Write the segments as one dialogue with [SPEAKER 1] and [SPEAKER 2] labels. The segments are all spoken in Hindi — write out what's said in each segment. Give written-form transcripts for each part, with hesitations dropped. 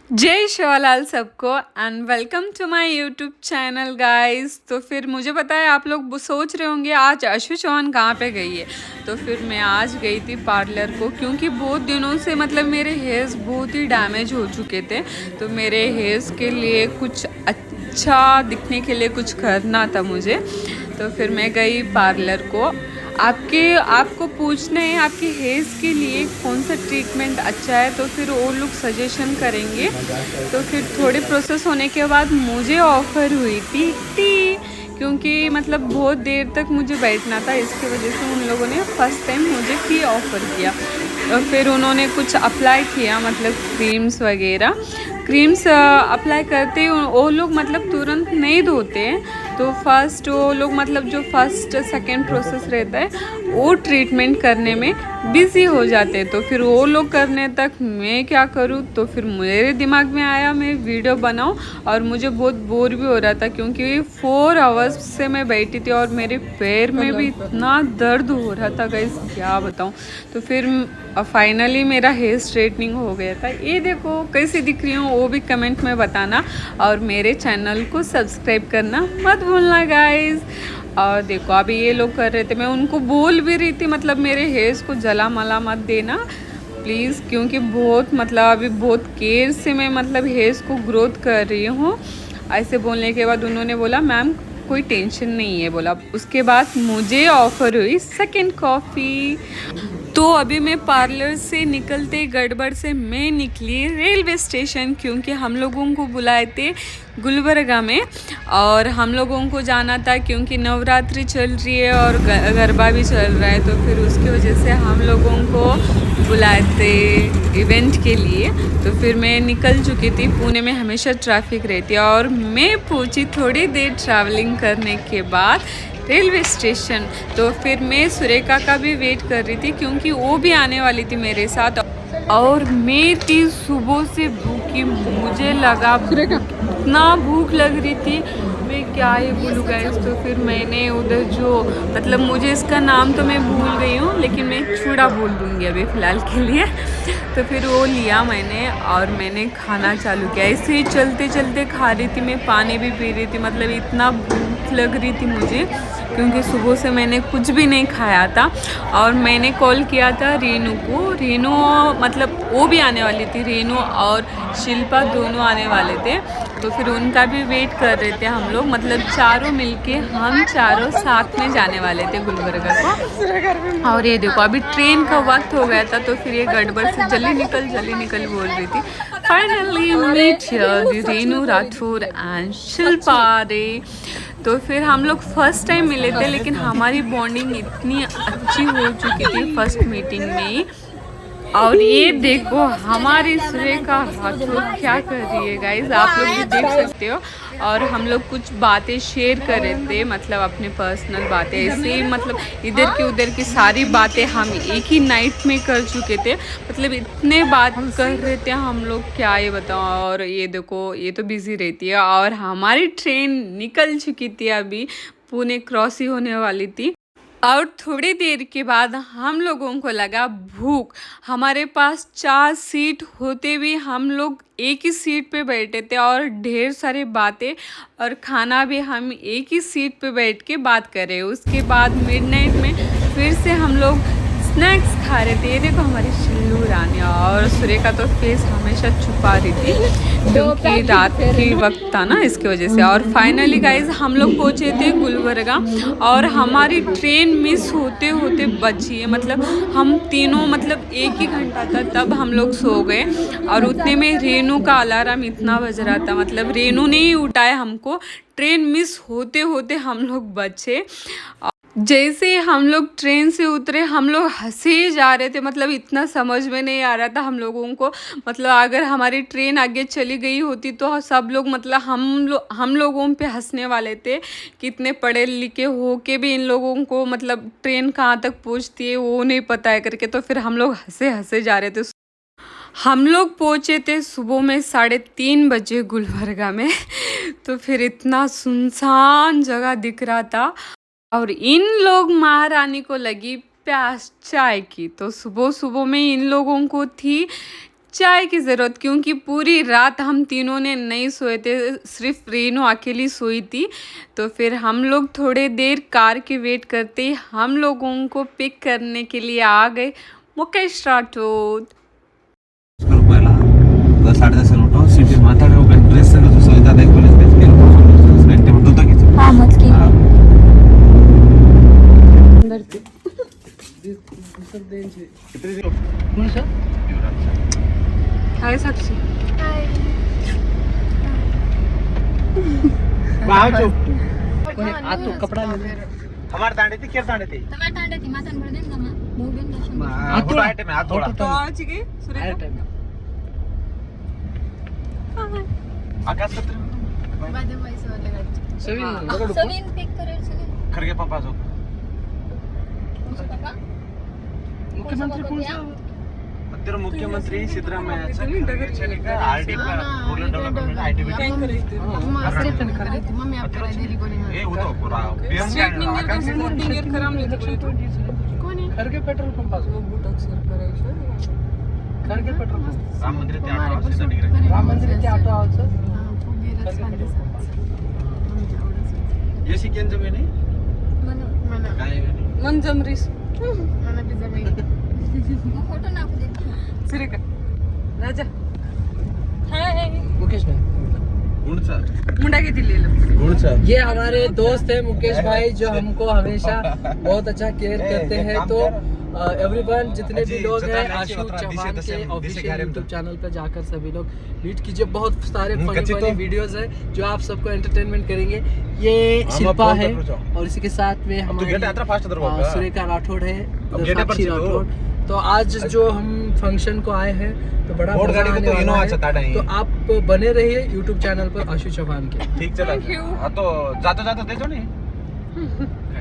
[SPEAKER 1] जय शिवालाल सबको and welcome to my YouTube channel guys. तो फिर मुझे पता है आप लोग सोच रहे होंगे आज आशु चौहान कहाँ पे गई है। तो फिर मैं आज गई थी पार्लर को, क्योंकि बहुत दिनों से मतलब मेरे हेयर्स बहुत ही डैमेज हो चुके थे। तो मेरे हेयर्स के लिए कुछ अच्छा दिखने के लिए कुछ करना था मुझे। तो फिर मैं गई पार्लर को। आपको पूछना है आपके हेयर्स के लिए कौन सा ट्रीटमेंट अच्छा है, तो फिर वो लोग सजेशन करेंगे। तो फिर थोड़े प्रोसेस होने के बाद मुझे ऑफ़र हुई थी टी, क्योंकि मतलब बहुत देर तक मुझे बैठना था, इसकी वजह से उन लोगों ने फर्स्ट टाइम मुझे टी ऑफ़र किया। और फिर उन्होंने कुछ अप्लाई किया, मतलब क्रीम्स वगैरह। क्रीम्स अप्लाई करते ही वो लोग मतलब तुरंत नहीं धोते हैं। तो फर्स्ट वो लोग मतलब जो फर्स्ट सेकेंड प्रोसेस रहता है वो ट्रीटमेंट करने में बिज़ी हो जाते हैं। तो फिर वो लोग करने तक मैं क्या करूँ, तो फिर मेरे दिमाग में आया मैं वीडियो बनाऊँ। और मुझे बहुत बोर भी हो रहा था, क्योंकि 4 आवर्स से मैं बैठी थी और मेरे पैर में भी इतना दर्द हो रहा था गाइस, क्या बताऊँ। तो फिर फाइनली मेरा हेयर स्ट्रेटनिंग हो गया था। ये देखो कैसी दिख रही हूँ वो भी कमेंट में बताना, और मेरे चैनल को सब्सक्राइब करना मत भूलना गाइस। और देखो अभी ये लोग कर रहे थे, मैं उनको बोल भी रही थी मतलब मेरे हेयर्स को जला मला मत देना प्लीज़, क्योंकि बहुत मतलब अभी बहुत केयर से मैं मतलब हेयर्स को ग्रोथ कर रही हूँ। ऐसे बोलने के बाद उन्होंने बोला मैम कोई टेंशन नहीं है बोला। उसके बाद मुझे ऑफ़र हुई सेकंड कॉफ़ी। तो अभी मैं पार्लर से निकलते गड़बड़ से मैं निकली रेलवे स्टेशन, क्योंकि हम लोगों को बुलाए थे गुलबर्गा में और हम लोगों को जाना था, क्योंकि नवरात्रि चल रही है और गरबा भी चल रहा है। तो फिर उसकी वजह से हम लोगों को बुलाए थे इवेंट के लिए। तो फिर मैं निकल चुकी थी। पुणे में हमेशा ट्रैफिक रहती है और मैं पहुंची थोड़ी देर ट्रैवलिंग करने के बाद रेलवे स्टेशन। तो फिर मैं सुरेखा का भी वेट कर रही थी, क्योंकि वो भी आने वाली थी मेरे साथ। और मैं थी सुबह से भूखी, मुझे लगा इतना भूख लग रही थी, मैं क्या ही बोलूँ गाइस। तो फिर मैंने उधर जो मतलब मुझे इसका नाम तो मैं भूल गई हूँ, लेकिन मैं चूड़ा बोल दूँगी अभी फ़िलहाल के लिए। तो फिर वो लिया मैंने और मैंने खाना चालू किया। ऐसे ही चलते चलते खा रही थी, मैं पानी भी पी रही थी, मतलब इतना भूख लग रही थी मुझे, क्योंकि सुबह से मैंने कुछ भी नहीं खाया था। और मैंने कॉल किया था रीनू को। रीनू मतलब वो भी आने वाली थी, रीनू और शिल्पा दोनों आने वाले थे। तो फिर उनका भी वेट कर रहे थे हम लोग, मतलब चारों मिलके हम चारों साथ में जाने वाले थे गुलबर्गा को। और ये देखो अभी ट्रेन का वक्त हो गया था, तो फिर ये गड़बड़ से जल्दी निकल बोल रही थी। Finally meet here Renu Rathore and Shilpa Ray. तो फिर हम लोग फर्स्ट टाइम मिले थे, लेकिन हमारी बॉन्डिंग इतनी अच्छी हो चुकी थी फर्स्ट मीटिंग में ही। और ये देखो हमारी सुरेखा राठौर क्या कर रही है गाइज, आप लोग भी देख सकते हो। और हम लोग कुछ बातें शेयर कर रहे थे, मतलब अपने पर्सनल बातें ऐसे ही, मतलब उधर की सारी बातें हम एक ही नाइट में कर चुके थे। मतलब इतने बात कर रहे थे हम लोग, क्या ये बताओ। और ये देखो ये तो बिज़ी रहती है, और हमारी ट्रेन निकल चुकी थी, अभी पुणे क्रॉस ही होने वाली थी। और थोड़ी देर के बाद हम लोगों को लगा भूख। हमारे पास 4 सीट होते भी हम लोग एक ही सीट पे बैठे थे, और ढेर सारी बातें और खाना भी हम एक ही सीट पे बैठ के बात कर रहे। उसके बाद मिडनाइट में फिर से हम लोग स्नैक्स खा रहे थे। ये देखो हमारी शिल्लू रानी, और सुरेखा तो फेस हमेशा छुपा रही थी, क्योंकि रात की वक्त था ना, इसकी वजह से। और फाइनली गाइज हम लोग पहुँचे थे गुलबर्गा, और हमारी ट्रेन मिस होते होते बची है। मतलब हम तीनों मतलब एक ही घंटा था तब हम लोग सो गए। और उतने में रेनू का अलार्म इतना बज रहा था, मतलब रेनू ने ही उठाया हमको। ट्रेन मिस होते होते हम लोग बचे। जैसे ही हम लोग ट्रेन से उतरे हम लोग हंसे ही जा रहे थे, मतलब इतना समझ में नहीं आ रहा था हम लोगों को। मतलब अगर हमारी ट्रेन आगे चली गई होती तो सब लोग मतलब हम लोगों पे हंसने वाले थे। कितने पढ़े लिखे हो के भी इन लोगों को मतलब ट्रेन कहाँ तक पहुँचती है वो नहीं पता है करके। तो फिर हम लोग हंसे हंसे जा रहे थे। हम लोग पहुँचे थे सुबह में 3:30 बजे गुलबर्गा में। तो फिर इतना सुनसान जगह दिख रहा था, और इन लोग महारानी को लगी प्यास चाय की। तो सुबह सुबह में इन लोगों को थी चाय की ज़रूरत, क्योंकि पूरी रात हम तीनों ने नहीं सोए थे, सिर्फ रीनू अकेली सोई थी। तो फिर हम लोग थोड़े देर कार की वेट करते ही हम लोगों को पिक करने के लिए आ गए मुकेश राठौर।
[SPEAKER 2] सिटी माताड़े ड्रेस सहित
[SPEAKER 1] हाय साक्षी।
[SPEAKER 2] कपड़ा हमारे तांडे थी, क्या तांडे थी?
[SPEAKER 3] टमाटर तांडे थी, मातन भर देन गमा मुंह देन दशम
[SPEAKER 2] हाथ आइटम है, हाथ थोड़ा
[SPEAKER 1] तो आज गए
[SPEAKER 2] आकाश पत्र
[SPEAKER 3] बादे पैसे वाले गाडी
[SPEAKER 2] सविन
[SPEAKER 3] सविन पिक करेल सगळे
[SPEAKER 2] खरगे पापा जो
[SPEAKER 3] कोणचा पापा
[SPEAKER 2] मुख्यमंत्री कौन सा? तेरा मुख्यमंत्री सिद्धरामैया आरडी का रूरल डेवलपमेंट आईटी में
[SPEAKER 3] मम्मी आप कराय दिली कोणी
[SPEAKER 2] ए वो तो पूरा पीएम
[SPEAKER 3] कोणी
[SPEAKER 4] खरगे पेट्रोल पंपाचं खरगे पेट्रोल पंप
[SPEAKER 2] राम मंदिर ते 8 वाजता डिग्री
[SPEAKER 4] राम मंदिर ते ऑटो आवचं
[SPEAKER 2] एसी केन जमीन है
[SPEAKER 3] मला
[SPEAKER 2] काय
[SPEAKER 1] मन जमरीस
[SPEAKER 3] मला पिझ्झा मिळेल फोटो नाखू दे
[SPEAKER 1] सुरेखा राजा हाय
[SPEAKER 4] मुकेश भाई
[SPEAKER 2] गुणचा
[SPEAKER 1] मुंडा किती लिहिलं
[SPEAKER 2] गुणचा
[SPEAKER 4] ये हमारे दोस्त है मुकेश भाई जो हमको हमेशा बहुत अच्छा केयर करते हैं। तो एवरीवन जितने भी लोग हैं आशु चौहान के ऑफिशियल यूट्यूब चैनल पर जाकर सभी लोग मीट कीजिए। बहुत सारे फनी वीडियोस हैं जो आप सबको एंटरटेनमेंट करेंगे। ये शिल्पा है और इसी के साथ में हमारी सुरेखा राठौड़ है, साक्षी राठौड़। तो आज जो हम फंक्शन को आए हैं तो बड़ा मजा आने वाला है। तो आप बने रहिए यूट्यूब चैनल पर आशु चौहान के।
[SPEAKER 2] ठीक चला तो जातो जातो देजो नहीं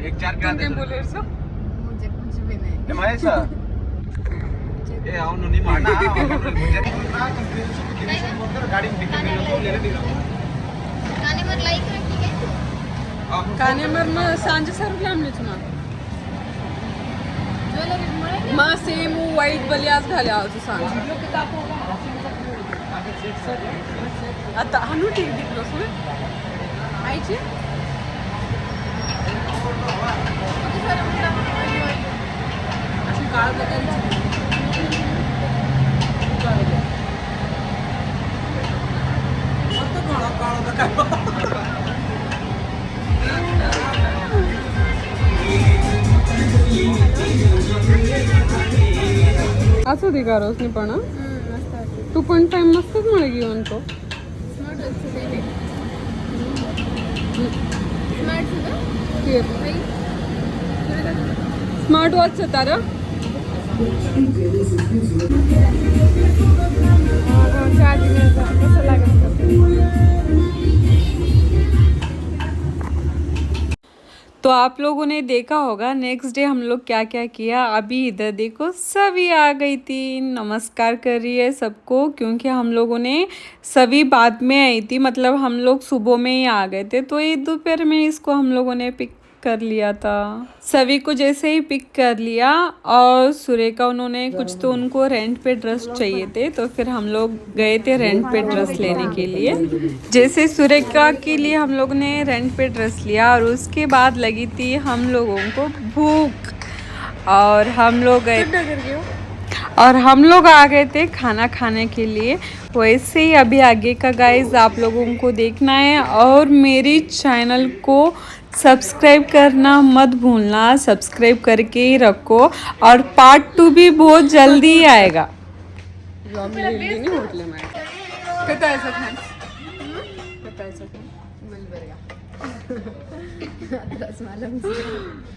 [SPEAKER 2] एक चार क्या देजो
[SPEAKER 1] बोले सो
[SPEAKER 3] मुझे कुछ भी नहीं
[SPEAKER 2] ए महेश ए आवनु नी माना गाड़ी में टिकट ले ले
[SPEAKER 3] काने वर लाईक रखी काय
[SPEAKER 1] कानेमर मग सांजे सर्व लांबले तुम्हाला
[SPEAKER 3] ज्वेलरी मिळेल
[SPEAKER 1] मग सेम व्हाईट बलियास घाल्या होतो सांग आता हनु ठीक दिखलो सो आईची अशी काळ बदलची असं दिखा रहा उसने पण 2.5 मस्तच मिळे घेऊन तो स्मार्ट वॉच तारा तो आप लोगों ने देखा होगा नेक्स्ट डे हम लोग क्या क्या किया। अभी इधर देखो सभी आ गई थी, नमस्कार कर रही है सबको, क्योंकि हम लोगों ने सभी बाद में आई थी, मतलब हम लोग सुबह में ही आ गए थे। तो ये दोपहर में इसको हम लोगों ने पिक कर लिया था। सभी को जैसे ही पिक कर लिया और सुरेखा उन्होंने कुछ तो उनको रेंट पे ड्रेस चाहिए थे, तो फिर हम लोग गए थे रेंट पे ड्रेस लेने के लिए। जैसे सुरेखा के लिए हम लोग ने रेंट पे ड्रेस लिया और उसके बाद लगी थी हम लोगों को भूख और हम लोग आ गए थे खाना खाने के लिए। वैसे ही अभी आगे का गाइस आप लोगों को देखना है और मेरी चैनल को सब्सक्राइब करना मत भूलना, सब्सक्राइब करके ही रखो और पार्ट 2 भी बहुत जल्दी ही आएगा।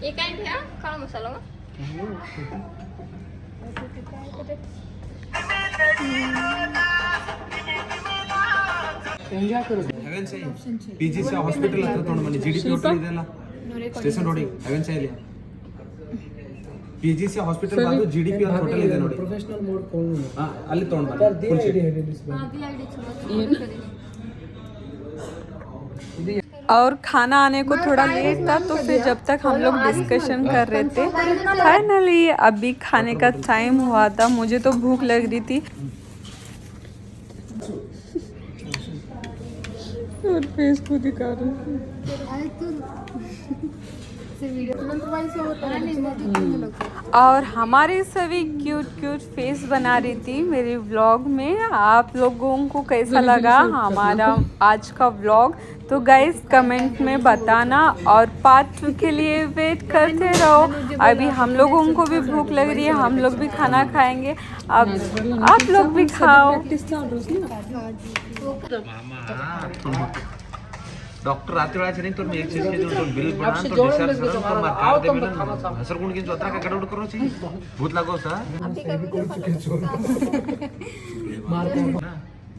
[SPEAKER 3] हे काय ठेवा काळा मसाला
[SPEAKER 4] एंजॉय करो
[SPEAKER 2] पीजीसी हास्पिटल ಹತ್ರ ತಗೊಂಡು ಬನ್ನಿ ಜಿಡಿಪಿ ಹೋಟೆಲ್ ಇದೆಲ್ಲ ಸ್ಟೇಷನ್ ರೋಡಿಗೆ ಹೆವೆನ್ ಸೈಲಿ ಪಿಜಿಸಿ ಹಾಸ್ಪಿಟಲ್ ಬಾಜು ಜಿಡಿಪಿ ಅಂತ ಹೋಟೆಲ್ ಇದೆ ನೋಡಿ
[SPEAKER 4] प्रोफेशनल मोड खोल
[SPEAKER 2] ಹಾಂ ಅಲ್ಲಿ ತಗೊಂಡು ಬನ್ನಿ ಫುಲ್ ಶೀಟ್
[SPEAKER 1] और खाना आने को थोड़ा लेट था, तो फिर जब तक हम लोग डिस्कशन कर रहे थे, फाइनली अभी खाने का टाइम हुआ था। मुझे तो भूख लग रही थी। और फेस को दिखा रहे हैं। और हमारे सभी क्यूट क्यूट फेस बना रही थी मेरे व्लॉग में। आप लोगों को कैसा लगा हमारा आज का व्लॉग, तो गाइस कमेंट में बताना और पार्ट 2 के लिए वेट करते रहो। अभी हम लोगों को भी भूख लग रही है, हम लोग भी खाना खाएंगे। अब आप लोग भी खाओ।
[SPEAKER 2] डॉक्टर रात्री वेळा नहीं तो मैं एक चीज के जो बिल बना तो डिस्चार्ज करो तो मार काट दे बिना हसर कोण की जोत्रा का गडबड करो छी भूत लागो सा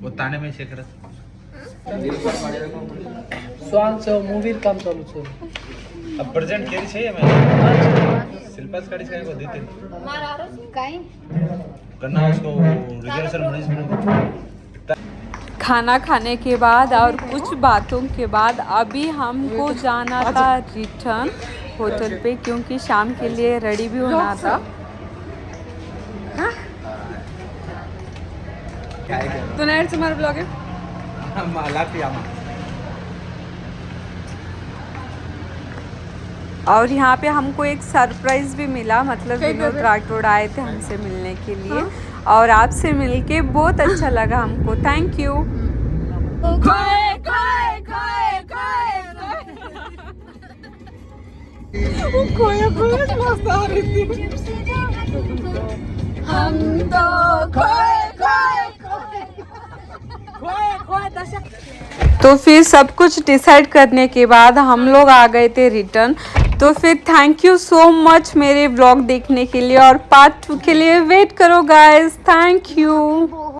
[SPEAKER 2] वो ताने में शेखर
[SPEAKER 4] स्वान से मूवी काम चालू छे
[SPEAKER 2] अब प्रेजेंट केरी छे मैं शिल्पास काढी काय को देते
[SPEAKER 3] काय
[SPEAKER 2] करना उसको रिजर्वेशन मैनेजमेंट।
[SPEAKER 1] खाना खाने के बाद और कुछ बातों के बाद अभी हमको जाना था रिटर्न होटल पे, क्योंकि शाम के लिए रेडी भी होना था। तो नाइट से हमारा ब्लॉग है और यहाँ पे हमको एक सरप्राइज भी मिला, मतलब विनोद राठौड़ आए थे हमसे मिलने के लिए और आपसे मिलके बहुत अच्छा लगा हमको। Thank you.
[SPEAKER 3] हम तो
[SPEAKER 1] तो फिर सब कुछ डिसाइड करने के बाद हम लोग आ गए थे रिटर्न। तो फिर थैंक यू सो मच मेरे व्लॉग देखने के लिए और पार्ट 2 के लिए वेट करो गाइस। Thank you.